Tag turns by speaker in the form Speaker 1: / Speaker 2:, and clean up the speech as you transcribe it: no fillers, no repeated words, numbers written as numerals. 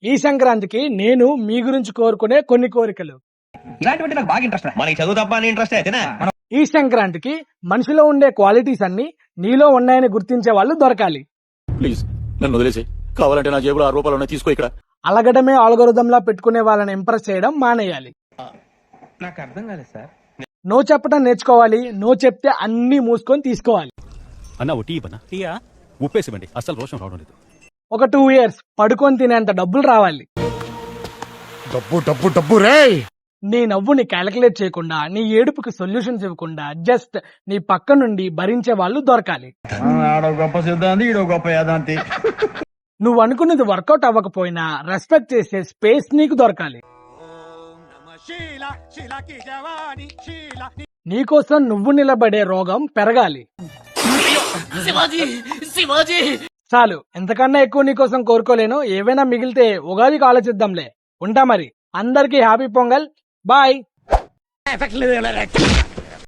Speaker 1: ఈ సంక్రాంతికి నేను మీ గురించి కోరుకునే కొన్ని కోరికలు.
Speaker 2: ఇలాంటివంటే నాకు బాగా ఇంట్రెస్ట్. మనకి చదువు తప్ప అని ఇంట్రెస్ట్ అయితేనా?
Speaker 1: ఈ సంక్రాంతికి మనిషిలో ఉండే క్వాలిటీస్ అన్ని నీలో ఉన్నాయని గుర్తించే వాళ్ళు దొరకాలి.
Speaker 3: ప్లీజ్ నన్ను వదిలేసి, కావాలంటే నా జేబులో 6 రూపాయలు ఉన్నాయి, తీసుకో. ఇక్కడ
Speaker 1: అలగడమే ఆల్గోరిథంలా పెట్టుకునే వాళ్ళని ఇంప్రెస్ చేయడం మానేయాలి.
Speaker 2: నాకు అర్థం కాలేదు సార్.
Speaker 1: నో చెప్పడం నేర్చుకోవాలి. నో చెప్తే అన్ని మూసుకొని తీసుకోవాలి.
Speaker 3: అన్న ఓ టీ ఇవ్వనా? టీయా? ఉప్పేసివ్వండి, అస్సలు రోషం రావడం లేదు.
Speaker 1: ఒక 2 years పడుకొని తినేంత డబ్బులు రావాలి.
Speaker 4: డబ్బు డబ్బు డబ్బు రే.
Speaker 1: నీ నవ్వుని క్యాలిక్యులేట్ చేయకుండా, నీ ఏడుపుకి సొల్యూషన్స్ ఇవ్వకుండా జస్ట్ నీ పక్క నుండి భరించే వాళ్ళు దొరకాలి.
Speaker 4: ఆడో గొప్ప సిద్ధాంతి, ఈడో గొప్ప యాదాంతి.
Speaker 1: నువ్వు అనుకున్నది వర్కౌట్ అవ్వకపోయినా రెస్పెక్ట్ చేసే స్పేస్ నీకు దొరకాలి. నీకోసం నువ్వు నిలబడే రోగం పెరగాలి. చాలు, ఎంతకన్నా ఎక్కువ నీకోసం కోరుకోలేను. ఏవైనా మిగిలితే ఉగాదికి ఆలోచిద్దాంలే. ఉంటా మరి. అందరికీ హ్యాపీ పొంగల్. బాయ్.